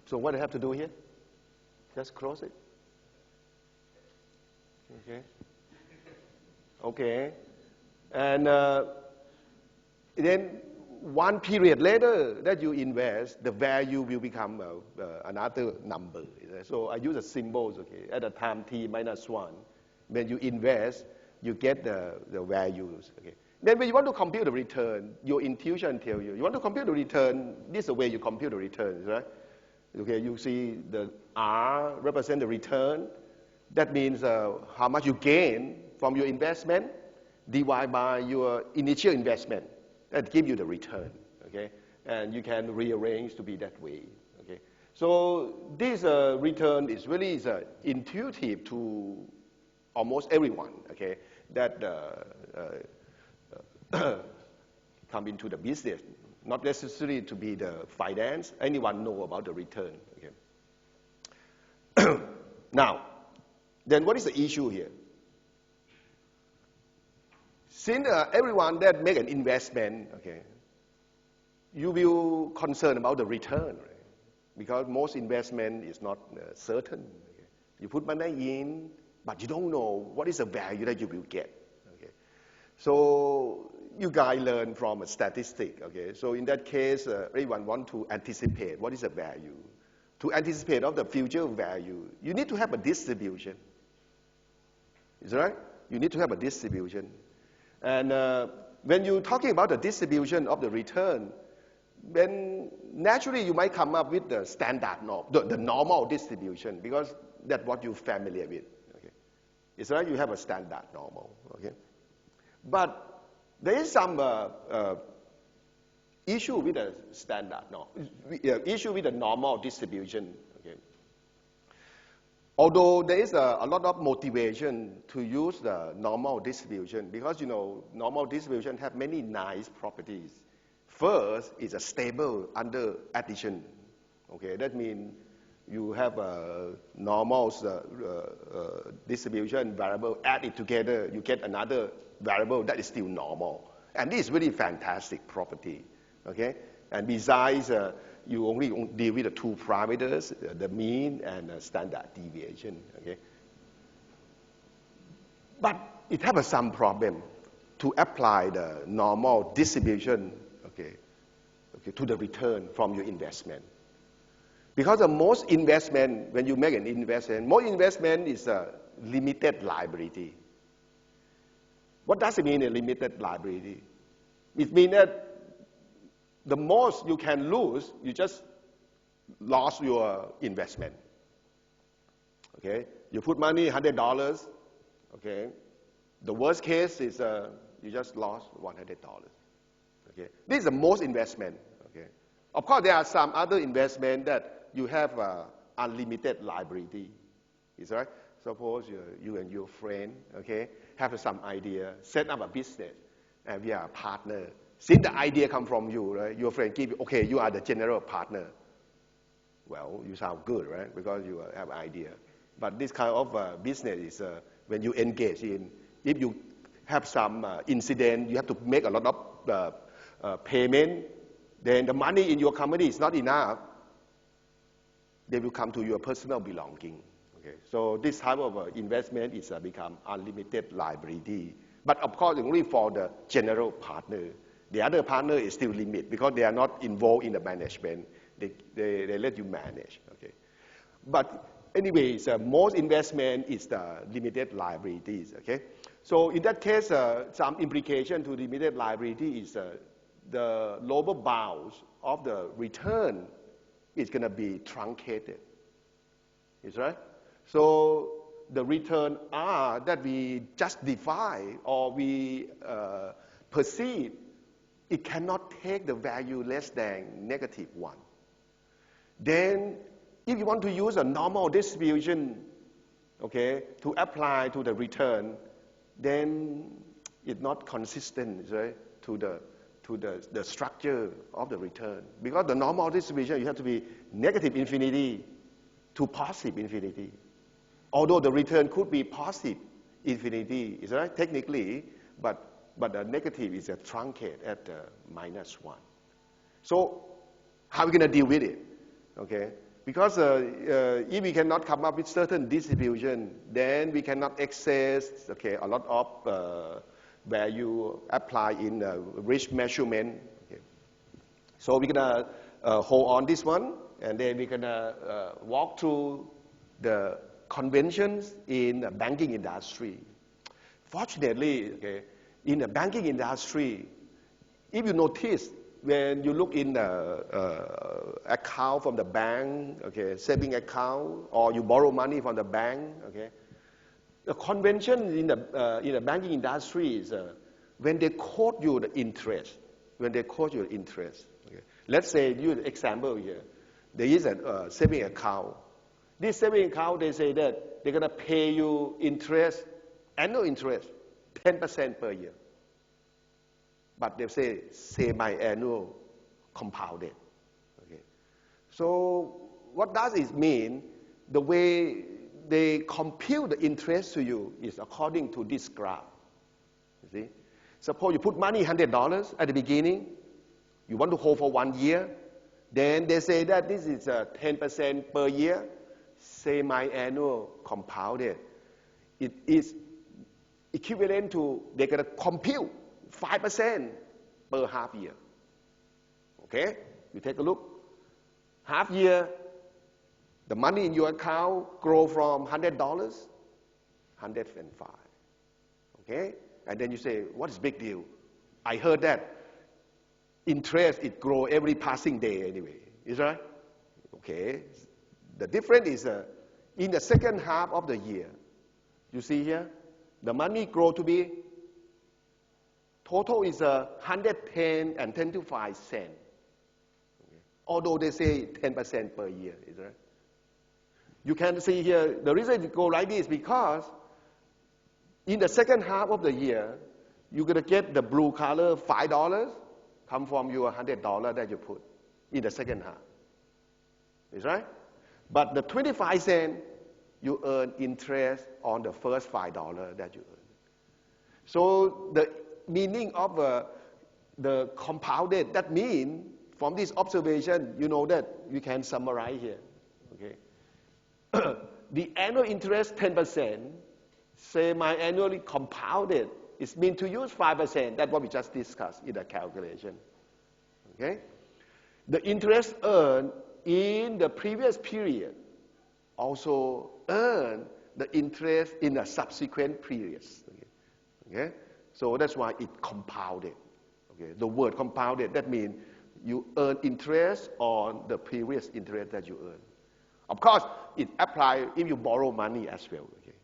So what do I have to do here? Just close it. Okay. Okay. And then one period later that you invest, the value will become another number. So I use the symbols, okay. At the time t-1, when you invest, you get the values, okay. Then when you want to compute the return, your intuition tells you want to compute the return, this is the way you compute the returns, right? Okay, you see the R represent the return. That means how much you gain from your investment divided by your initial investment. That gives you the return, okay? And you can rearrange to be that way, okay? So this return is really intuitive to almost everyone, okay, that come into the business, not necessarily to be the finance. Anyone know about the return, okay? Now, then what is the issue here? Since everyone that make an investment, okay, you will concern about the return, right? Because most investment is not certain. Okay? You put money in, but you don't know what is the value that you will get. Okay? So you guys learn from a statistic. Okay? So in that case, everyone want to anticipate what is the value. To anticipate of the future value, you need to have a distribution. Is that right? You need to have a distribution. And when you're talking about the distribution of the return, then naturally you might come up with the standard norm, the normal distribution, because that's what you're familiar with. Okay? It's right, you have a standard normal. Okay? But there is some issue with the standard norm, issue with the normal distribution. Okay? Although there is a lot of motivation to use the normal distribution, because you know normal distribution have many nice properties. First, it's a stable under addition. Okay, that means you have a normal distribution variable, add it together, you get another variable that is still normal, and this is really fantastic property. Okay, and besides, you only deal with the two parameters, the mean and the standard deviation, okay? But it has some problem to apply the normal distribution, okay, to the return from your investment. Because the most investment, when you make an investment, most investment is a limited liability. What does it mean, a limited liability? It means that the most you can lose, you just lost your investment. Okay, you put money $100. Okay, the worst case is you just lost $100. Okay, this is the most investment. Okay, of course there are some other investment that you have unlimited liability. Is right? Suppose you and your friend, okay, have some idea, set up a business, and we are a partner. Since the idea comes from you, right? Your friend give you, okay, you are the general partner. Well, you sound good, right? Because you have an idea. But this kind of business is when you engage in, if you have some incident, you have to make a lot of payment, then the money in your company is not enough. They will come to your personal belonging. Okay? So this type of investment is become unlimited liability. But of course, only for the general partner. The other partner is still limited because they are not involved in the management. They let you manage. Okay? But anyways, most investment is the limited liabilities. Okay? So in that case, some implication to limited liability is the lower bounds of the return is going to be truncated. Is right? So the return R that we justify or we perceive, it cannot take the value less than -1. Then, if you want to use a normal distribution, okay, to apply to the return, then it's not consistent, right, to the structure of the return. Because the normal distribution, you have to be -infinity to positive infinity. Although the return could be positive infinity, is right, technically, but the negative is a truncate at -1. So how are we going to deal with it? Okay, Because if we cannot come up with certain distribution, then we cannot access, okay, a lot of value apply in risk measurement. Okay. So we're gonna hold on this one, and then we're gonna walk through the conventions in the banking industry. Fortunately, okay, in the banking industry, if you notice, when you look in the account from the bank, okay, saving account, or you borrow money from the bank, okay, the convention in the banking industry is when they quote you the interest, okay. Let's say, use example here, there is a saving account. This saving account, they say that they're gonna pay you interest, annual interest, 10% per year. But they say semi-annual compounded. Okay. So what does it mean? The way they compute the interest to you is according to this graph. You see? Suppose you put money $100 at the beginning, you want to hold for 1 year, then they say that this is 10% per year, semi-annual compounded. It is equivalent to, they're going to compute 5% per half year. Okay? You take a look. Half year, the money in your account grow from $100, 105. Okay? And then you say, what is big deal? I heard that interest, it grow every passing day anyway. Is that right? Okay. The difference is in the second half of the year. You see here? The money grow to be total is 110 and 10 to 5 cents. Okay. Although they say 10% per year, is that right? You can see here, the reason it go like this is because in the second half of the year, you're going to get the blue color, $5, come from your $100 that you put in the second half. Is right? But the 25 cents, you earn interest on the first $5 that you earn. So the meaning of the compounded, that means from this observation, you know that you can summarize here. Okay. The annual interest 10%, semi-annually compounded, it means to use 5%. That's what we just discussed in the calculation. Okay. The interest earned in the previous period also earn the interest in the subsequent periods. Okay. Okay? So that's why it compounded. Okay? The word compounded, that means you earn interest on the previous interest that you earn. Of course, it applies if you borrow money as well. Okay?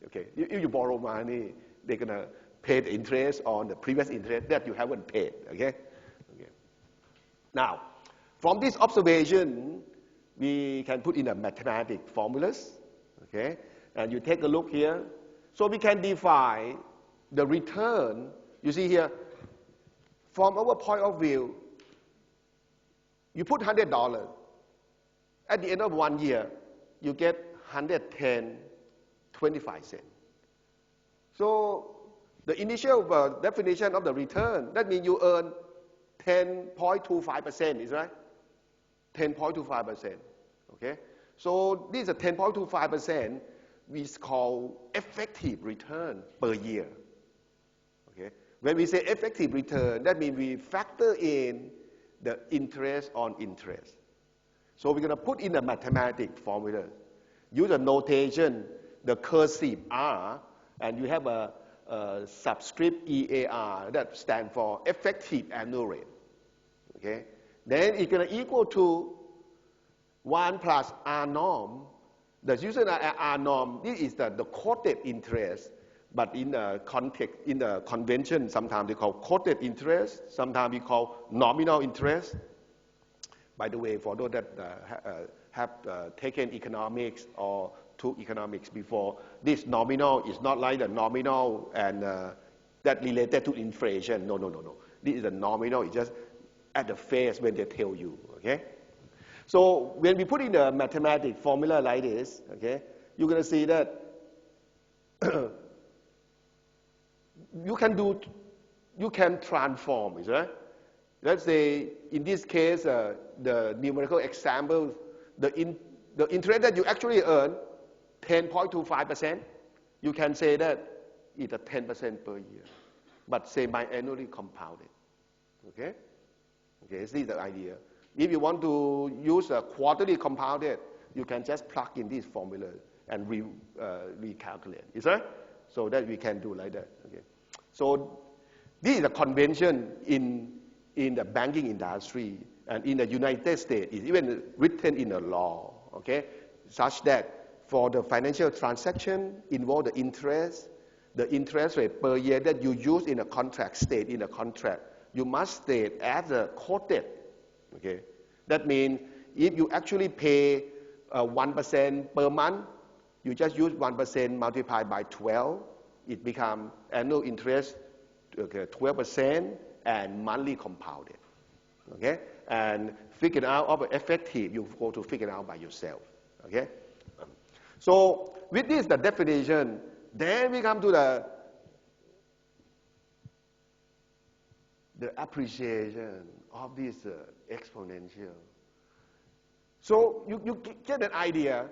Okay? If you borrow money, they're going to pay the interest on the previous interest that you haven't paid. Okay? Okay. Now, from this observation, we can put in a mathematical formulas. Okay? And you take a look here. So we can define the return. You see here, from our point of view, you put $100. At the end of 1 year, you get 110.25 cents. So the initial definition of the return, that means you earn 10.25%, is right? 10.25%. Okay? So this is a 10.25%, we call effective return per year. Okay? When we say effective return, that means we factor in the interest on interest. So we're going to put in the mathematical formula. Use a notation, the cursive R, and you have a subscript EAR that stands for effective annual rate. Okay? Then it's going to equal to 1 plus R norm. The user R norm, this is the quoted interest, but in the context, in the convention, sometimes they call quoted interest, sometimes we call nominal interest. By the way, for those that have taken economics or took economics before, this nominal is not like the nominal and that related to inflation. No. This is a nominal, it's just at the face when they tell you, okay? So when we put in the mathematical formula like this, okay, you're going to see that you can transform, is right? Let's say in this case, the numerical example, the interest that you actually earn, 10.25%, you can say that it's a 10% per year, but semi-annually compounded. Okay? Okay, this is the idea. If you want to use a quarterly compounded, you can just plug in this formula and recalculate. Is that? So that we can do like that. Okay. So this is a convention in the banking industry, and in the United States, it's even written in the law. Okay, such that for the financial transaction involve the interest rate per year that you use in a contract, state in a contract, you must state as a quoted. Okay, that means if you actually pay 1% per month, you just use 1% multiplied by 12, it becomes annual interest, okay, 12% and monthly compounded. Okay, and figure out of effective, you go to figure out by yourself. Okay, so with this the definition, then we come to the appreciation of this exponential. So you get an idea.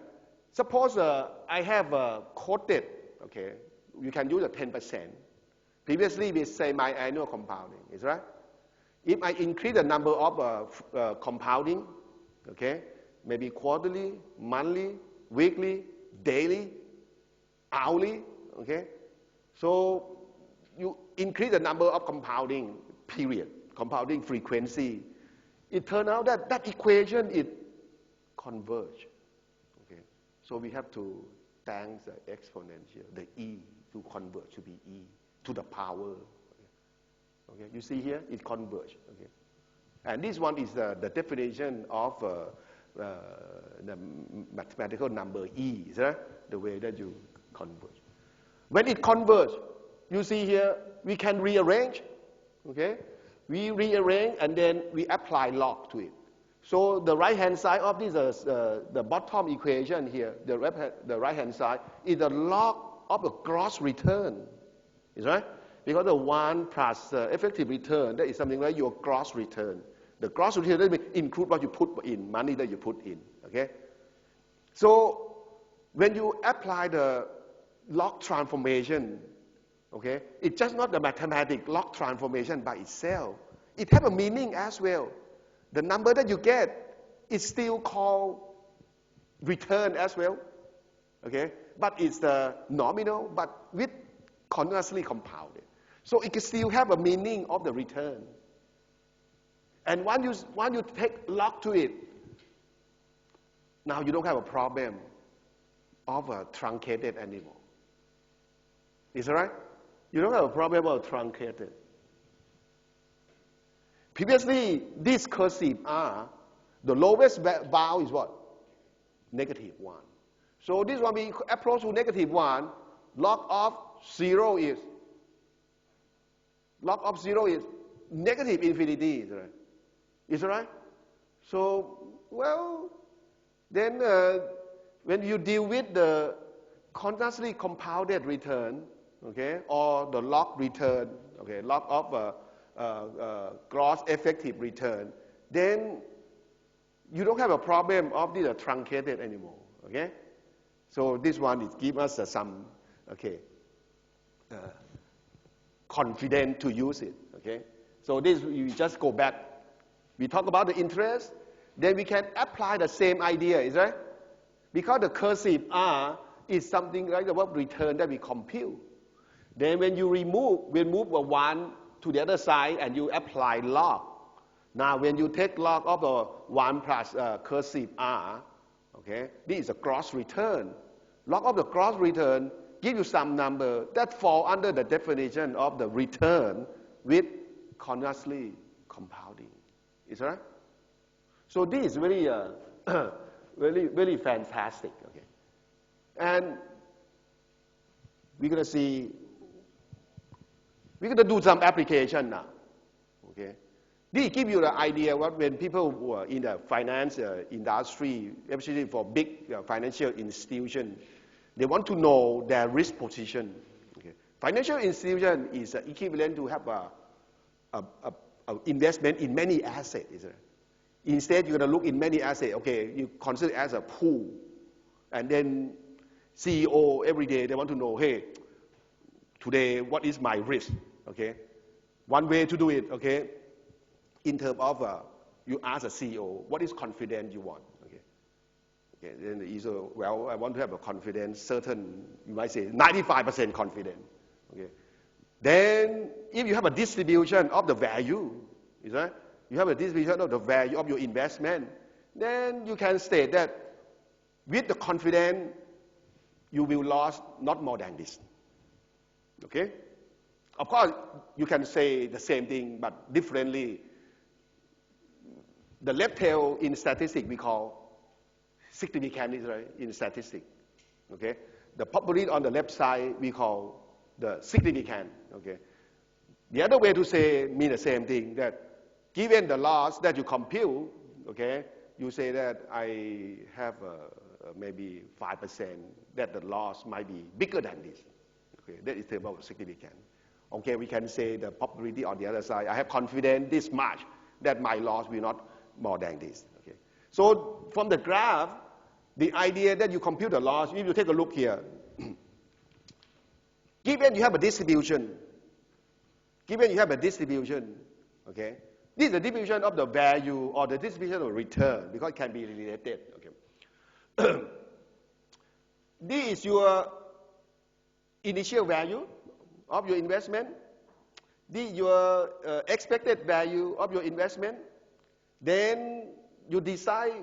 Suppose I have quoted, okay, you can use a 10%. Previously we say my annual compounding, is right? If I increase the number of compounding, okay, maybe quarterly, monthly, weekly, daily, hourly, okay? So you increase the number of compounding period, compounding frequency. It turns out that that equation is converge. Okay? So we have to thank the exponential, the E, to convert to be E, to the power. Okay? You see here, it converge. Okay? And this one is the definition of the mathematical number E, is that the way that you converge. When it converges, you see here, we can rearrange. Okay? We rearrange and then we apply log to it. So the right-hand side of this, the bottom equation here, the right-hand side is the log of the gross return. Is right? Because the 1 plus effective return, that is something like your gross return. The gross return that include what you put in, money that you put in. Okay? So when you apply the log transformation, okay, it's just not the mathematical log transformation by itself. It has a meaning as well. The number that you get is still called return as well. Okay? But it's the nominal, but with continuously compounded. So it can still have a meaning of the return. And once you take log to it, now you don't have a problem of a truncated animal. Is that right? You don't have a problem of truncated. Previously, this cursive R, the lowest bound is what? -1. So this one we approach to -1, log of 0 is negative infinity, is that right? Is that right? So, well, then when you deal with the constantly compounded return, okay, or the log return, okay, log of gross effective return, then you don't have a problem of the truncated anymore, okay? So this one is give us some, okay, confidence to use it, okay? So this, you just go back. We talk about the interest, then we can apply the same idea, is right? Because the cursive R is something like the verb return that we compute. Then when you move a 1 to the other side and you apply log. Now when you take log of the 1 plus cursive R, okay, this is a gross return. Log of the gross return give you some number that fall under the definition of the return with continuously compounding. Is that right? So this is very, very fantastic. Okay, and we're gonna see. We're gonna do some application now. Okay, this give you the idea what when people who are in the finance industry, especially for big financial institutions, they want to know their risk position. Okay, financial institution is equivalent to have a investment in many assets. Is it? Instead, you're going to look in many assets. Okay, you consider as a pool. And then CEO every day, they want to know, hey, today, what is my risk? Okay. One way to do it, okay, in terms of you ask a CEO, what is confidence you want? Okay. Okay. Then you say, well, I want to have a confidence, certain, you might say 95% confidence. Okay. Then, if you have a distribution of the value, is that you have a distribution of the value of your investment, then you can state that with the confidence, you will lose not more than this. Okay? Of course, you can say the same thing, but differently. The left tail in statistics we call significant, right? In statistics. Okay? The probability on the left side we call the significant. Okay? The other way to say mean the same thing, that given the loss that you compute, okay, you say that I have maybe 5% that the loss might be bigger than this. Okay, that is about significant. Okay, we can say the probability on the other side, I have confidence this much that my loss will not more than this. Okay. So from the graph, the idea that you compute the loss, if you take a look here, given you have a distribution, okay, this is the distribution of the value or the distribution of return because it can be related. Okay. This is your initial value of your investment. This is your expected value of your investment. Then you decide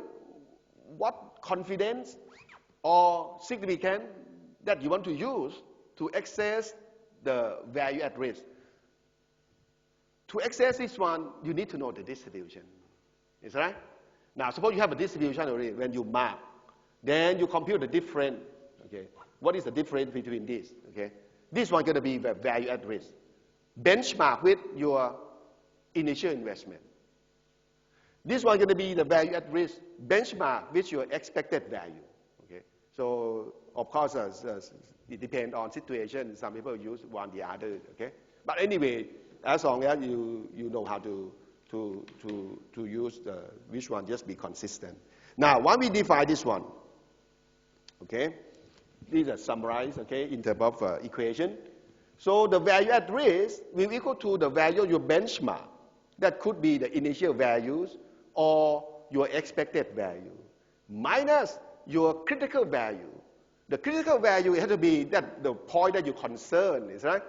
what confidence or significance that you want to use to access the value at risk. To access this one, you need to know the distribution. Is that right? Now, suppose you have a distribution already when you mark. Then you compute the difference. Okay. What is the difference between this? Okay. This one is going to be the value at risk. Benchmark with your initial investment. This one is going to be the value at risk. Benchmark with your expected value. Okay. So, of course, it depends on situation. Some people use one the other. Okay. But anyway, as long as you know how to use which one, just be consistent. Now, when we define this one, okay, these are summarized, okay, in terms of equation. So the value at risk will equal to the value of your benchmark. That could be the initial values or your expected value minus your critical value. The critical value has to be that the point that you're concerned, is right?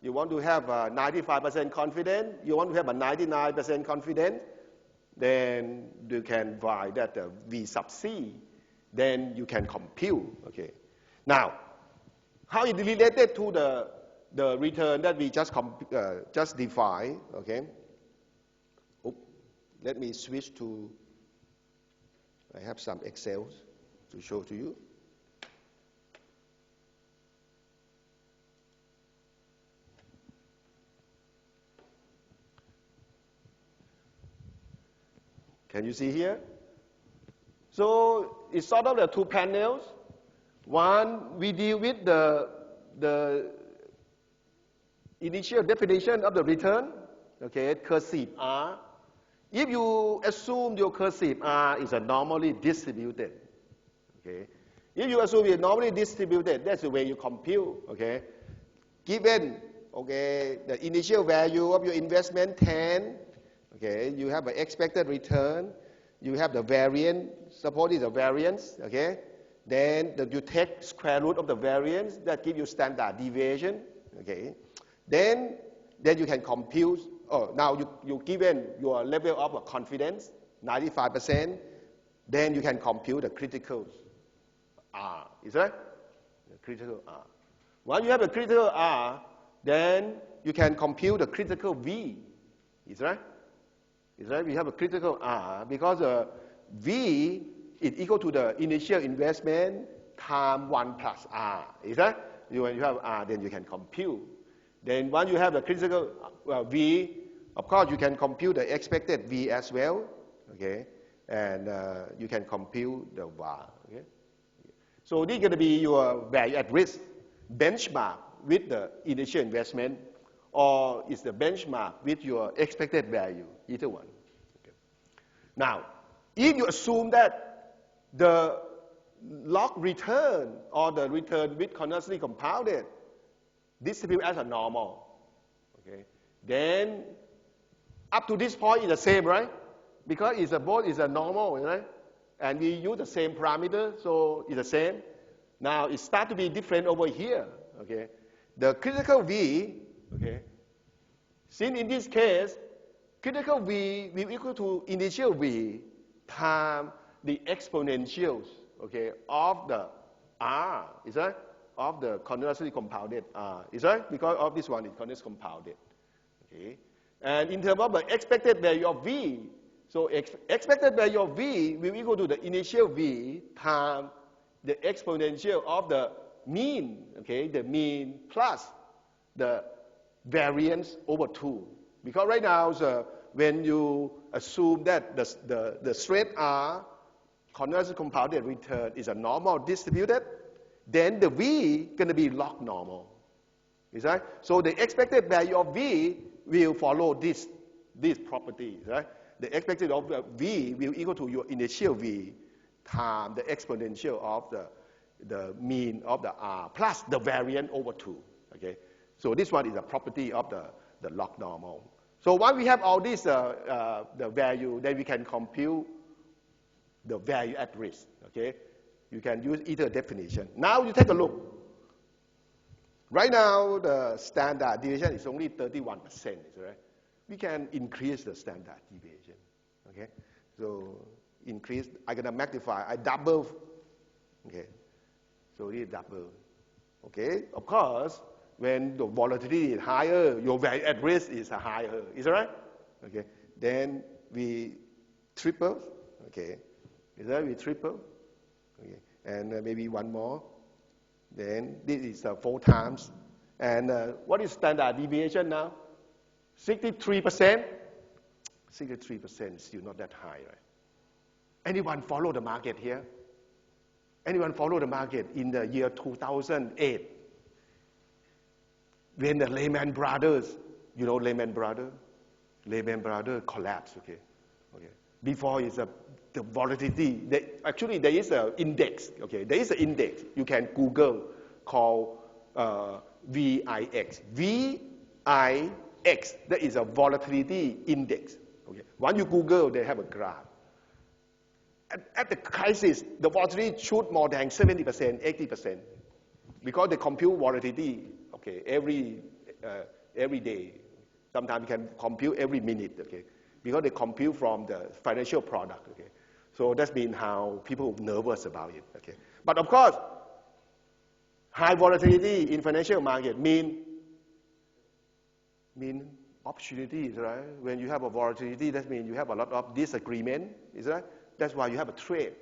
You want to have a 95% confidence, you want to have a 99% confidence, then you can divide that V sub C, then you can compute. Okay. Now, how it related to the return that we just defined? Okay. Let me switch to. I have some Excels to show to you. Can you see here? So it's sort of the two panels. One, we deal with the initial definition of the return, okay, cursive R. If you assume your cursive R is a normally distributed, okay, if you assume it's normally distributed, that's the way you compute, okay. Given, okay, the initial value of your investment 10, okay, you have an expected return, you have the variance, suppose it's a variance, okay, then you take square root of the variance, that gives you standard deviation, okay, then you can compute, now you given your level of confidence, 95%, then you can compute the critical R, is that? The critical R. Once you have a critical R, then you can compute the critical V, is that? Is that we have a critical R because V is equal to the initial investment times 1 plus R. Is that? When you have R, then you can compute. Then once you have the critical V, of course you can compute the expected V as well. Okay, and you can compute the Y. Okay. So this is going to be your value at risk benchmark with the initial investment, or is the benchmark with your expected value, either one. Okay. Now, if you assume that the log return or the return with continuously compounded distribute as a normal, okay, then up to this point is the same, right? Because it's both is a normal, right? And we use the same parameter, so it's the same. Now it starts to be different over here, okay? The critical V, okay? Since in this case, critical V will equal to initial V times the exponentials, okay, of the R, is that? Of the continuously compounded R, is that? Because of this one is continuously compounded, okay? And in terms of the expected value of V, so expected value of V will equal to the initial V times the exponential of the mean, okay, the mean plus the variance over 2. Because right now, when you assume that the straight R continuously compounded return is a normal distributed, then the V going to be log normal. Is that? So the expected value of V will follow this property, right? The expected of V will equal to your initial V times the exponential of the mean of the R plus the variance over 2, okay? So this one is a property of the log normal. So once we have all this, the value, then we can compute the value at risk, okay? You can use either definition. Now you take a look. Right now, the standard deviation is only 31%, right? We can increase the standard deviation, okay? So increase, I'm gonna magnify, I double, okay? So this double, okay? Of course, when the volatility is higher, your value at risk is higher, is that right? Okay, then we triple, okay? Is that we triple? Okay, and maybe one more. Then this is 4 times. And what is standard deviation now? 63%. 63% is still not that high, right? Anyone follow the market here? Anyone follow the market in the year 2008? When the Lehman Brothers, you know Lehman Brothers? Lehman Brothers collapsed, okay? Okay. Before is the volatility. Actually, there is an index, okay? There is an index. You can Google called VIX. VIX, that is a volatility index, okay? Once you Google, they have a graph. At the crisis, the volatility shoot more than 70%, 80%, because they compute volatility, okay, every day. Sometimes you can compute every minute, okay, because they compute from the financial product, okay. So that's been how people are nervous about it, okay. But of course, high volatility in financial market mean opportunities, right? When you have a volatility, that means you have a lot of disagreement, is that? That's why you have a trade.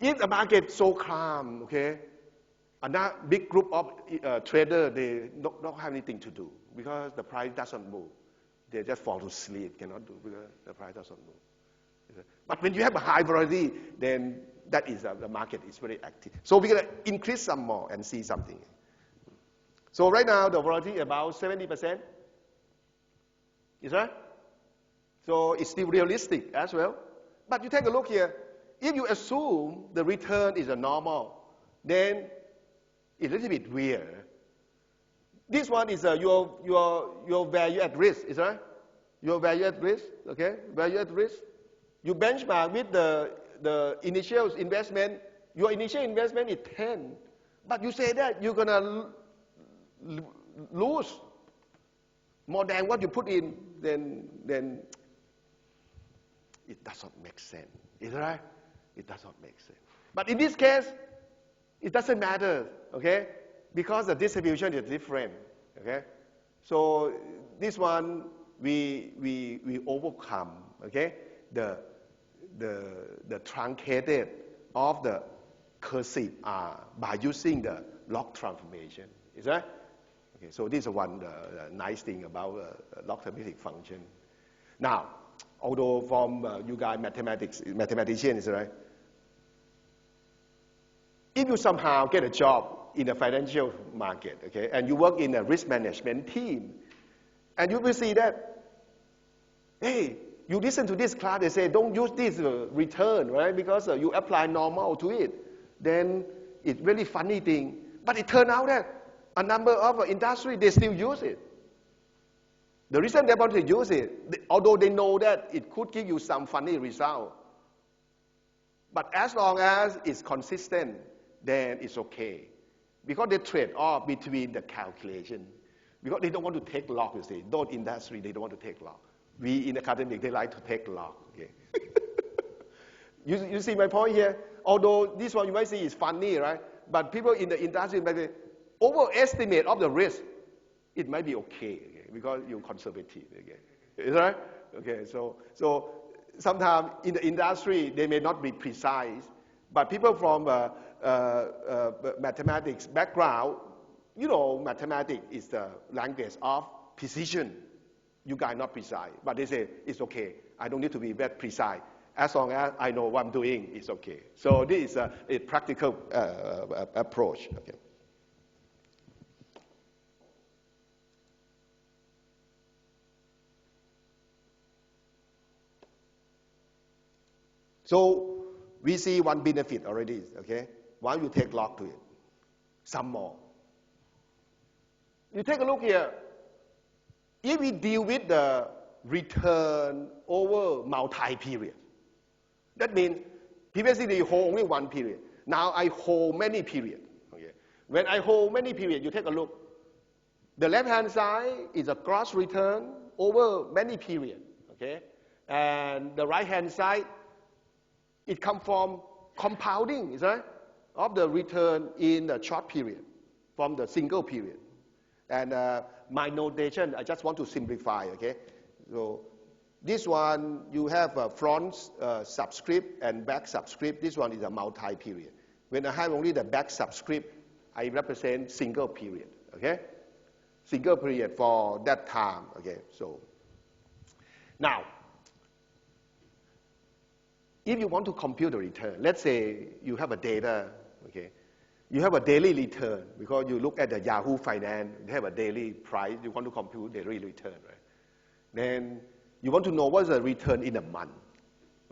If the market is so calm, okay, another big group of traders, they don't have anything to do because the price doesn't move. They just fall to sleep, cannot do because the price doesn't move. But when you have a high volatility, then that is the market is very active. So we're going to increase some more and see something. So right now, the volatility is about 70%. Is that? So it's still realistic as well. But you take a look here. If you assume the return is a normal, then it's a little bit weird. This one is your value at risk, is that? Your value at risk, okay? Value at risk. You benchmark with the initial investment. Your initial investment is 10, but you say that you're gonna lose more than what you put in, then it doesn't make sense. Is that right? It does not make sense. But in this case, it doesn't matter, okay? Because the distribution is different, okay? So this one, we overcome, okay? The truncated of the cursive R by using the log transformation. Is that? Okay, so this is one nice thing about logarithmic function. Now, although from you guys mathematicians, right? If you somehow get a job in the financial market, okay, and you work in a risk management team, and you will see that, hey, You listen to this class, they say, don't use this return, right? Because you apply normal to it. Then it's really funny thing. But it turned out that a number of industry, they still use it. The reason they want to use it, although they know that it could give you some funny result, but as long as it's consistent, then it's okay. Because they trade off between the calculation. Because they don't want to take log, you see. Those industry, they don't want to take log. We in academic, they like to take log. Okay? you see my point here? Although this one you might see is funny, right? But people in the industry might say, overestimate of the risk. It might be okay, because you're conservative. Is that right? Okay, so sometimes in the industry, they may not be precise, but people from mathematics background, you know, mathematics is the language of precision. You guys not precise, but they say, it's okay. I don't need to be that precise. As long as I know what I'm doing, it's okay. So this is a practical approach. Okay. So we see one benefit already, okay? Why you take log to it? Some more. You take a look here. If we deal with the return over multi-period, that means previously you hold only one period. Now I hold many periods. Okay? When I hold many periods, you take a look. The left-hand side is a gross return over many periods. Okay? And the right-hand side, it comes from compounding, is right? Of the return in the short period, from the single period. And my notation, I just want to simplify, okay? So this one, you have a front subscript and back subscript. This one is a multi-period. When I have only the back subscript, I represent single period, okay? Single period for that time, okay? So now, if you want to compute the return, let's say you have a data, okay? You have a daily return because you look at the Yahoo Finance, you have a daily price, you want to compute the daily return, right? Then you want to know what's the return in a month,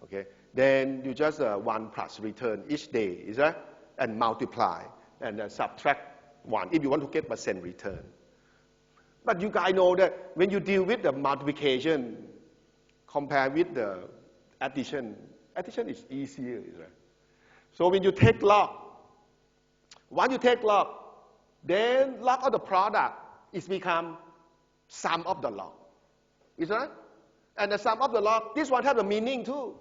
okay? Then you just 1 plus return each day, is that? And multiply and subtract 1 if you want to get percent return. But you guys know that when you deal with the multiplication compared with the addition is easier, is right? So when you take log, once you take log, then log of the product is become sum of the log. Is that? And the sum of the log, this one has a meaning too.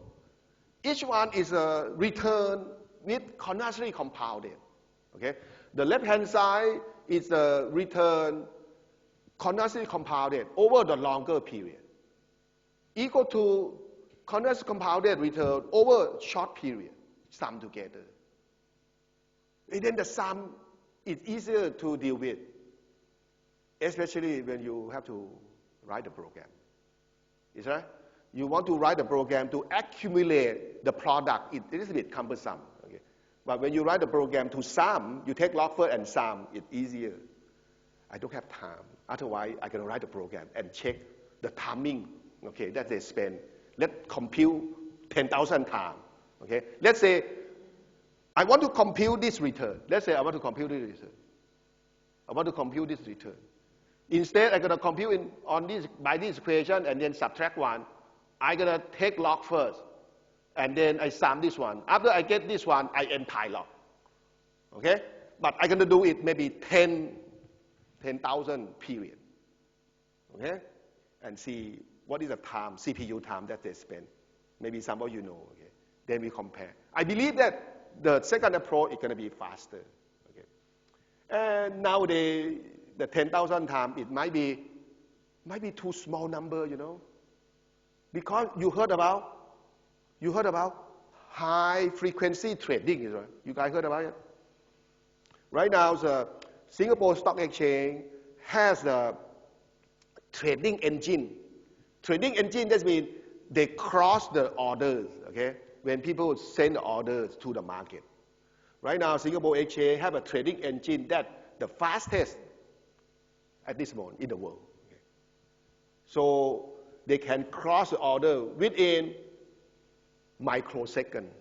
Each one is a return with continuously compounded. Okay? The left-hand side is a return continuously compounded over the longer period, equal to continuously compounded return over short period, sum together. And then the sum is easier to deal with, especially when you have to write a program. Is that? You want to write a program to accumulate the product, it is a bit cumbersome. Okay? But when you write a program to sum, you take log first and sum, it's easier. I don't have time. Otherwise, I can write a program and check the timing, okay, that they spend. Let's compute 10,000 times. Okay? Let's say I want to compute this return. Let's say I want to compute this return. I want to compute this return. Instead, I'm going to compute by this equation and then subtract 1. I'm going to take log first. And then I sum this one. After I get this one, I entire log. Okay? But I'm going to do it maybe 10,000 period. Okay? And see what is the time, CPU time that they spend. Maybe some of you know. Okay? Then we compare. I believe that the second approach is going to be faster. Okay? And nowadays, the 10,000 times, it might be too small number, you know. Because you heard about high frequency trading, right? You guys heard about it? Right now, the Singapore Stock Exchange has a trading engine. Trading engine, that means they cross the orders, okay? When people send the orders to the market. Right now, Singapore Exchange have a trading engine that the fastest at this moment in the world. Okay? So they can cross the order within microsecond.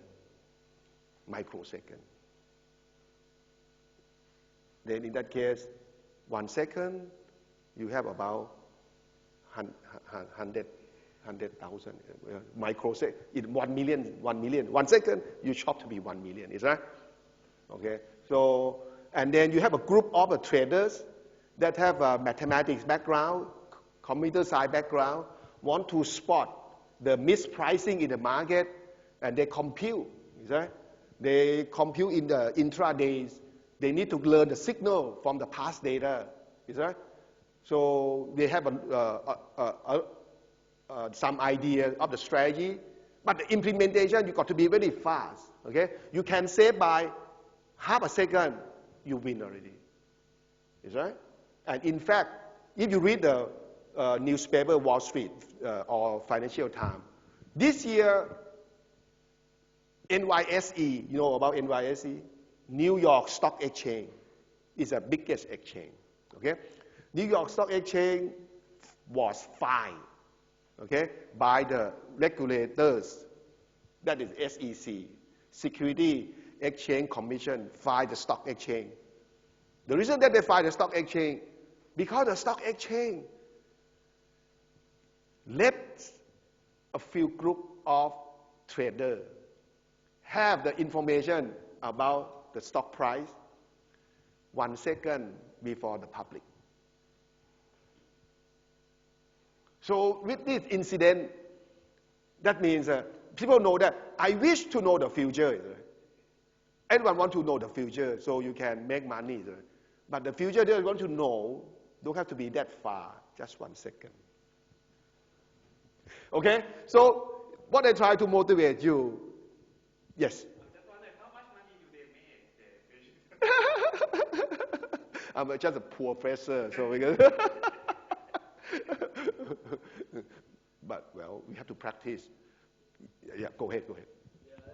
Then in that case, 1 second, you have about 100,000 microsecond. In 1 million. 1 second, you chop to be 1 million, is that? Okay. So, and then you have a group of traders that have a mathematics background, computer science background, want to spot the mispricing in the market, and they compute, is that? They compute in the intradays. They need to learn the signal from the past data, is that? So they have some idea of the strategy, but the implementation, you got to be very fast, okay? You can say by half a second, you win already, is that? And in fact, if you read the newspaper Wall Street or Financial Times, this year, NYSE, you know about NYSE? New York Stock Exchange is the biggest exchange, okay? New York Stock Exchange was fined, okay, by the regulators, that is SEC, Security Exchange Commission, fined the stock exchange. The reason that they fined the stock exchange, because the stock exchange let a few group of traders have the information about the stock price 1 second before the public. So with this incident, that means people know that I wish to know the future. Everyone wants to know the future so you can make money. But the future they want to know, don't have to be that far, just 1 second. Okay, so what I try to motivate you, yes? I'm just a poor professor, so we can but well, we have to practice. Yeah, go ahead. Yeah, I have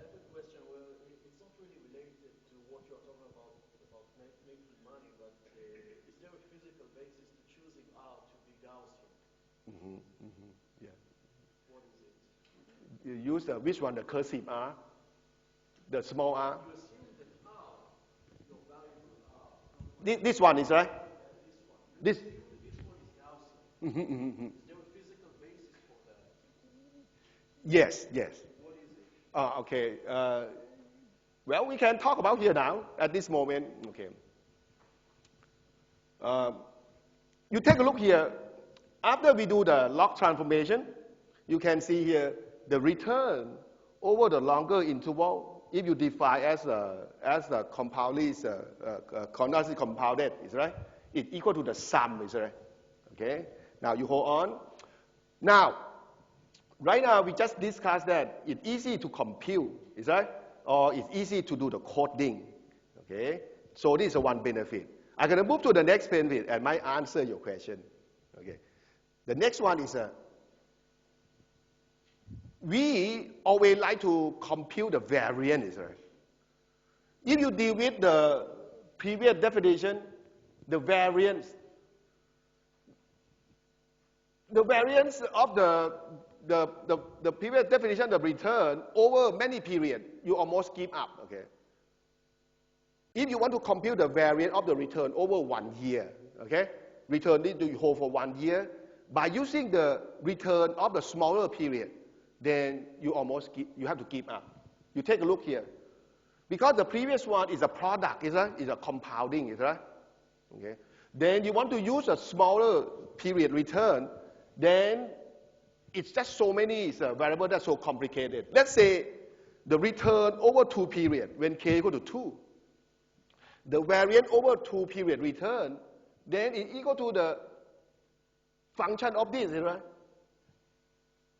a question. Well, it's not really related to what you're talking about making money, but is there a physical basis to choosing R to be Gaussian? Yeah. What is it? You use which one, the cursive R, the small r? You assume that R, your variable R. This one is right. This one is Gaussian. Is there a physical basis for that? Yes. What is it? Okay. Well, we can talk about here now at this moment. Okay. You take a look here. After we do the log transformation, you can see here the return over the longer interval. If you define as the compounded, continuously compounded, is right? It's equal to the sum, is right? Okay. Now you hold on. Now, right now we just discussed that it's easy to compute, is right? Or it's easy to do the coding. Okay. So this is one benefit. I'm going to move to the next benefit and might answer your question. Okay. The next one is we always like to compute the variance. Right? If you deal with the previous definition, the variance of the previous definition of return over many periods, you almost give up. Okay. If you want to compute the variance of the return over 1 year, okay, return need to hold for 1 year. By using the return of the smaller period, then you have to give up. You take a look here. Because the previous one is a product, is a compounding, is right? Okay. Then you want to use a smaller period return, then it's just so many variables that's so complicated. Let's say the return over 2 periods, when k equal to 2. The variance over 2 period return, then it's equal to the function of this, right?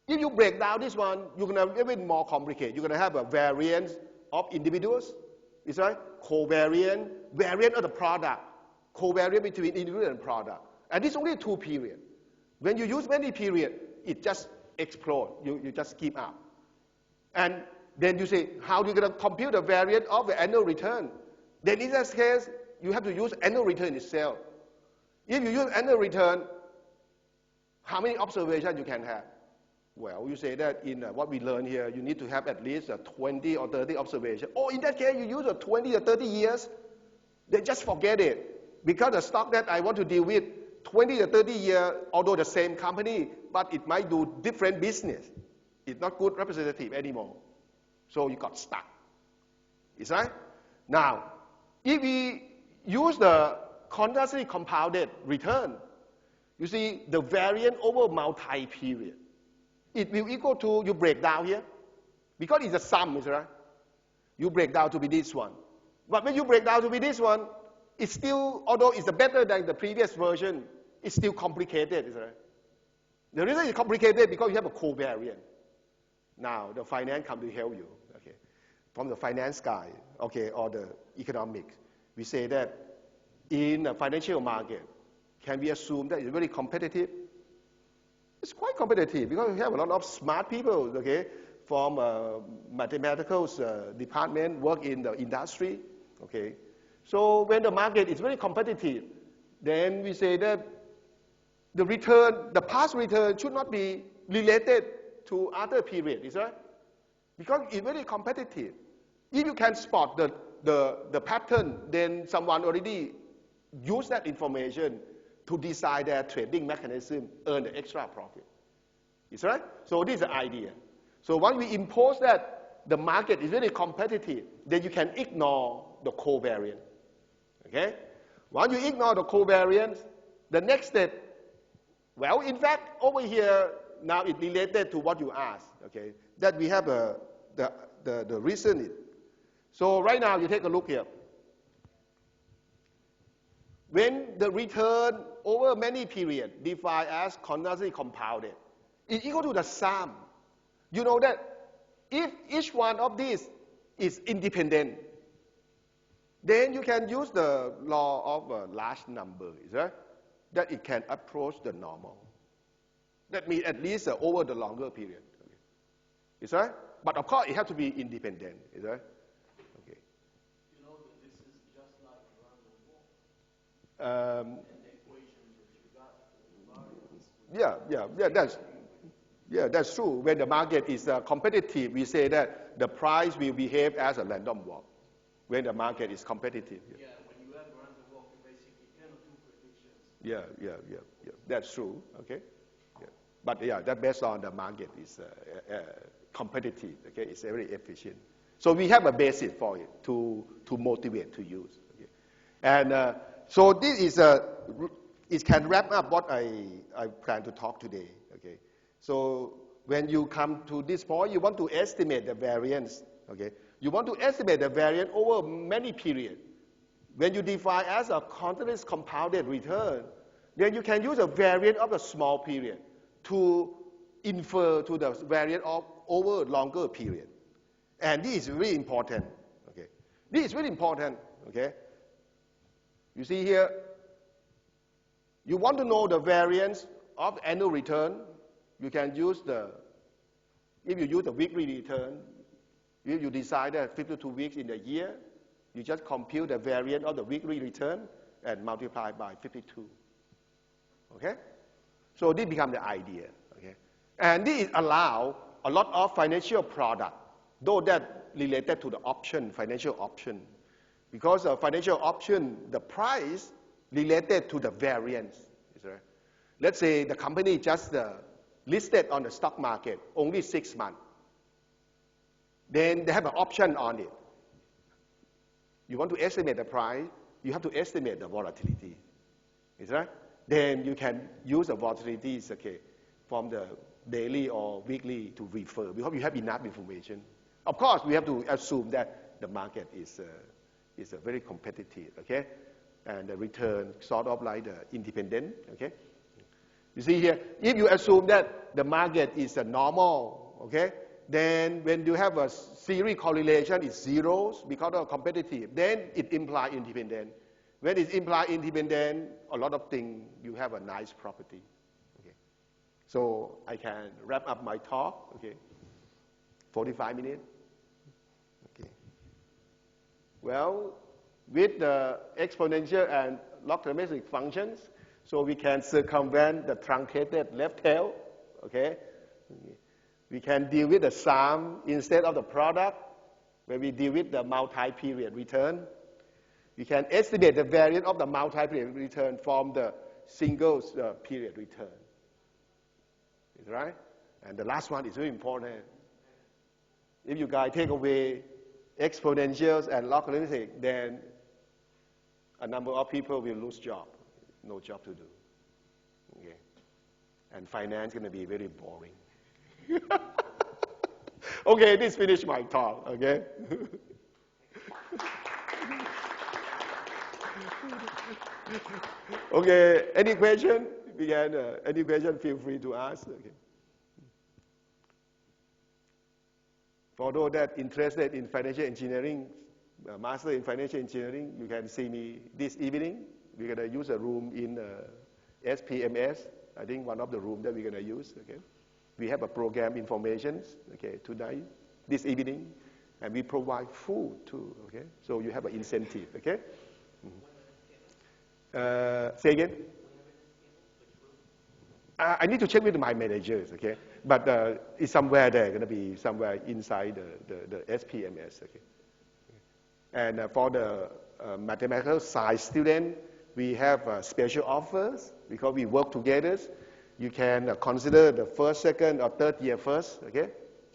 If you break down this one, you're going to have even more complicated. You're going to have a variance of individuals, is right? Covariance, variance of the product, covariance between individual and product. And this is only 2 periods. When you use many periods, it just explodes. You just keep up. And then you say, how are you going to compute the variance of the annual return? Then in this case, you have to use annual return itself. If you use annual return, how many observations you can have? Well, you say that in what we learn here, you need to have at least 20 or 30 observations. Oh, in that case, you use 20 or 30 years, then just forget it. Because the stock that I want to deal with, 20 or 30 years, although the same company, but it might do different business. It's not good representative anymore. So you got stuck. Is right? Now, if we use the continuously compounded return, you see the variance over multi-period. It will equal to, you break down here, because it's a sum, is right? You break down to be this one. But when you break down to be this one, it's still, although it's better than the previous version, it's still complicated, is right? The reason it's complicated because you have a covariance. Now, the finance come to help you, okay? From the finance guy, okay, or the economics, we say that in a financial market, can we assume that it's very competitive? It's quite competitive because we have a lot of smart people, okay, from mathematical department, work in the industry, okay. So when the market is very competitive, then we say that the return, the past return should not be related to other periods, is that? Because it's very competitive. If you can spot the pattern, then someone already used that information to decide their trading mechanism, earn the extra profit. Is right? So this is the idea. So once we impose that the market is very competitive, then you can ignore the covariance. Okay? Once you ignore the covariance, the next step, well, in fact, over here, now it's related to what you asked, okay? That we have the reason. So right now, you take a look here. When the return over many periods, defined as continuously compounded, is equal to the sum. You know that if each one of these is independent, then you can use the law of a large number, is that? That it can approach the normal. That means at least over the longer period. Okay. Is that? But of course, it has to be independent, is that? Okay. You know that this is just like random walk. And the equation that you got for the variance. That's true. When the market is competitive, we say that the price will behave as a random walk. When the market is competitive. Yeah, when you have random walk, you basically cannot do predictions. Yeah. That's true. Okay. Yeah. But yeah, that based on the market is competitive. Okay, it's very efficient. So we have a basis for it to motivate to use. Okay? And so this is it can wrap up what I plan to talk today. Okay. So when you come to this point, you want to estimate the variance. Okay. You want to estimate the variance over many periods. When you define as a continuous compounded return, then you can use a variance of a small period to infer to the variance of over longer period. And this is really important. Okay. This is really important. Okay. You see here, you want to know the variance of annual return, you can use if you use the weekly return, if you decide that 52 weeks in a year, you just compute the variance of the weekly return and multiply by 52. Okay? So this becomes the idea. Okay? And this allows a lot of financial product, though that related to the option, financial option. Because a financial option, the price related to the variance. Is right? Let's say the company just listed on the stock market only 6 months. Then they have an option on it. You want to estimate the price, you have to estimate the volatility. Is that? Then you can use the volatilities, okay, from the daily or weekly to refer, because you have enough information. Of course, we have to assume that the market is very competitive, okay? And the return sort of like the independent, okay? You see here, if you assume that the market is normal, okay, then when you have a series correlation, it's zeros because of competitive, then it implies independent. When it implies independent, a lot of things, you have a nice property. Okay. So I can wrap up my talk, okay, 45 minutes. Okay. Well, with the exponential and logarithmic functions, so we can circumvent the truncated left tail, okay? Okay. We can deal with the sum instead of the product, when we deal with the multi-period return. We can estimate the variance of the multi-period return from the single period return. Right? And the last one is very important. If you guys take away exponentials and logarithmic, then a number of people will lose job. No job to do. Okay? And finance is going to be very boring. Okay, this finished my talk, okay? Okay, any question? Any question, feel free to ask. Okay. For those that interested in financial engineering, master in financial engineering, you can see me this evening. We're going to use a room in SPMS. I think one of the rooms that we're going to use. Okay. We have a program information, okay, tonight, this evening, and we provide food too. Okay. So you have an incentive. Okay. Say again. I need to check with my managers, okay? But it's somewhere there, going to be somewhere inside the SPMS, okay? And for the mathematical science student, we have special offers because we work together. You can consider the first, second, or third year first, okay?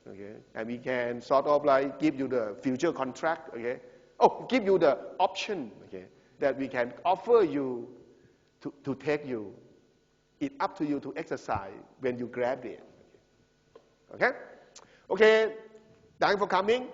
Okay. And we can sort of like give you the future contract, okay? Oh, give you the option, okay? That we can offer you to take you. It's up to you to exercise when you graduate. Okay? Okay. Thanks for coming.